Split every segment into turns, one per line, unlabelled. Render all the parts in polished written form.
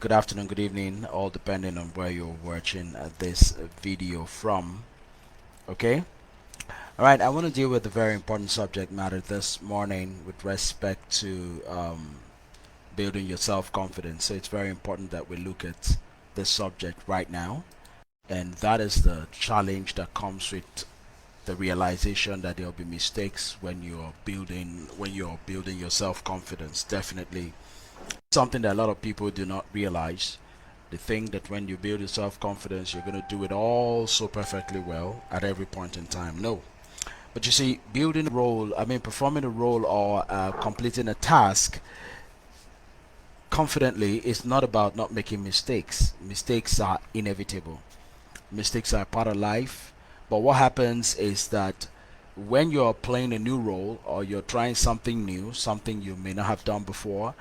good afternoon, good evening, all depending on where you're watching this video from. Okay, all right. I want to deal with a very important subject matter this morning with respect to building your self-confidence. So it's very important that we look at this subject right now, and that is the challenge that comes with the realization that there'll be mistakes when you're building your self-confidence. Definitely something that a lot of people do not realize. They think that when you build your self-confidence, you're going to do it all so perfectly well at every point in time. No. But you see, performing a role or completing a task confidently is not about not making mistakes. Mistakes are inevitable. Mistakes are part of life. But what happens is that when you're playing a new role or you're trying something new, something you may not have done before,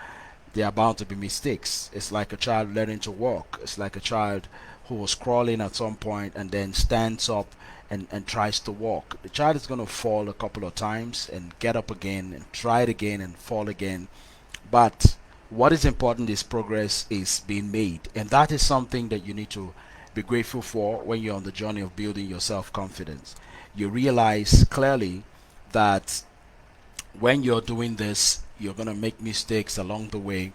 there are bound to be mistakes. It's like a child learning to walk. It's like a child who was crawling at some point and then stands up and tries to walk. The child is going to fall a couple of times and get up again and try it again and fall again. But what is important is progress is being made. And that is something that you need to be grateful for when you're on the journey of building your self confidence. You realize clearly that when you're doing this, you're going to make mistakes along the way.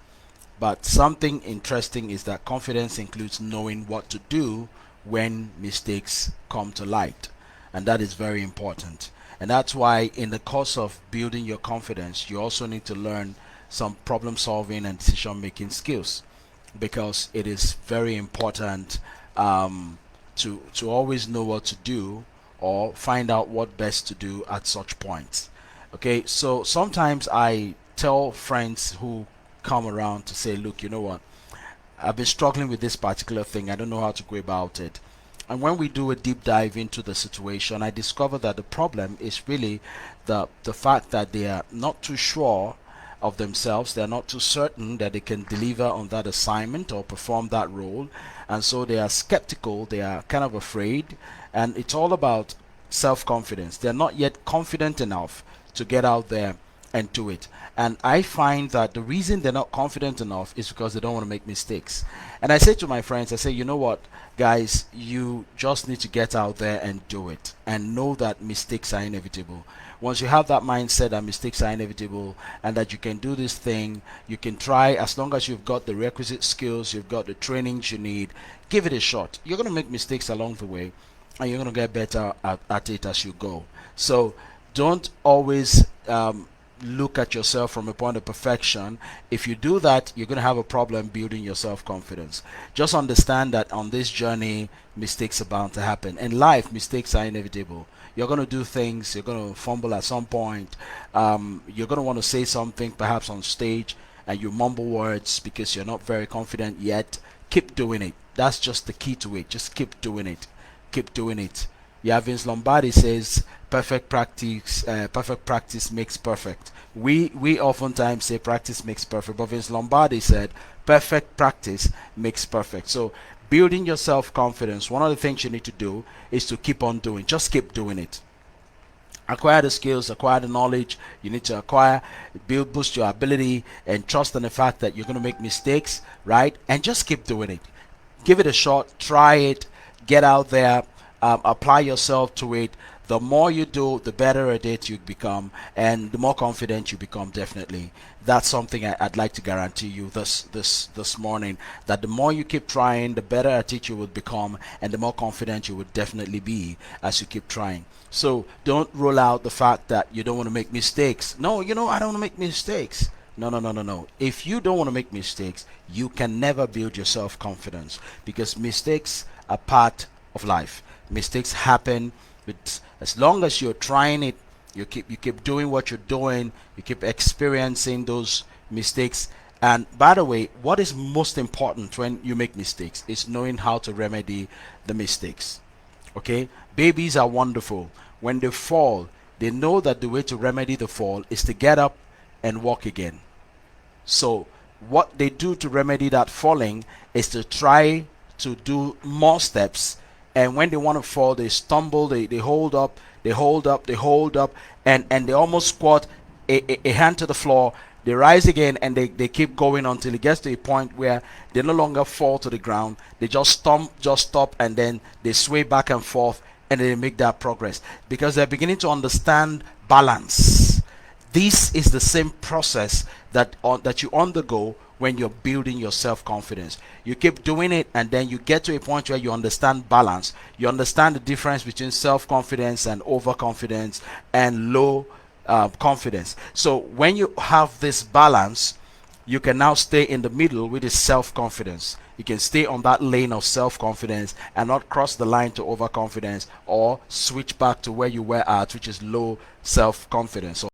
But something interesting is that confidence includes knowing what to do when mistakes come to light. And that is very important. And that's why, in the course of building your confidence, you also need to learn some problem solving and decision making skills, because it is very important to always know what to do or find out what best to do at such points. Okay, so sometimes I tell friends who come around to say, look, you know what, I've been struggling with this particular thing, I don't know how to go about it. And when we do a deep dive into the situation, I discover that the problem is really the fact that they are not too sure of themselves. They're not too certain that they can deliver on that assignment or perform that role. And so they are skeptical, they are kind of afraid. And it's all about self-confidence. They're not yet confident enough to get out there and do it. And I find that the reason they're not confident enough is because they don't want to make mistakes. And I say to my friends, I say, you know what, guys, you just need to get out there and do it and know that mistakes are inevitable. Once you have that mindset that mistakes are inevitable and that you can do this thing, you can try. As long as you've got the requisite skills, you've got the trainings you need, give it a shot. You're going to make mistakes along the way, and you're going to get better at it as you go. So don't always look at yourself from a point of perfection. If you do that, you're going to have a problem building your self-confidence. Just understand that on this journey, mistakes are bound to happen. In life, mistakes are inevitable. You're going to do things, you're going to fumble at some point, you're going to want to say something perhaps on stage and you mumble words because you're not very confident yet. Keep doing it. That's just the key to it. Just keep doing it. Keep doing it. Yeah, Vince Lombardi says perfect practice makes perfect. We oftentimes say practice makes perfect, but Vince Lombardi said perfect practice makes perfect. So building your self-confidence, one of the things you need to do is to keep on doing. Just keep doing it. Acquire the skills, acquire the knowledge you need to acquire, boost your ability, and trust in the fact that you're going to make mistakes, right? And just keep doing it. Give it a shot, try it, get out there, apply yourself to it. The more you do, the better at it you become, and the more confident you become. Definitely, that's something I'd like to guarantee you this morning. That the more you keep trying, the better at it you will become, and the more confident you will definitely be as you keep trying. So don't rule out the fact that you don't want to make mistakes. No, I don't want to make mistakes. No, no, no, no, no. If you don't want to make mistakes, you can never build your self-confidence, because mistakes are part of life. Mistakes happen. But as long as you're trying it, you keep doing what you're doing, you keep experiencing those mistakes. And by the way, what is most important when you make mistakes is knowing how to remedy the mistakes. Okay? Babies are wonderful. When they fall, they know that the way to remedy the fall is to get up and walk again. So what they do to remedy that falling is to try to do more steps, and when they want to fall, they stumble, they hold up, they hold up, they hold up, and they almost squat a hand to the floor, They rise again, and they keep going until it gets to a point where they no longer fall to the ground. They just stop, and then they sway back and forth, and they make that progress because they're beginning to understand balance. This is the same process that you undergo when you're building your self-confidence. You keep doing it, and then you get to a point where you understand balance. You understand the difference between self-confidence and overconfidence and low confidence. So when you have this balance, you can now stay in the middle with is self-confidence. You can stay on that lane of self-confidence and not cross the line to overconfidence or switch back to where you were at, which is low self-confidence. So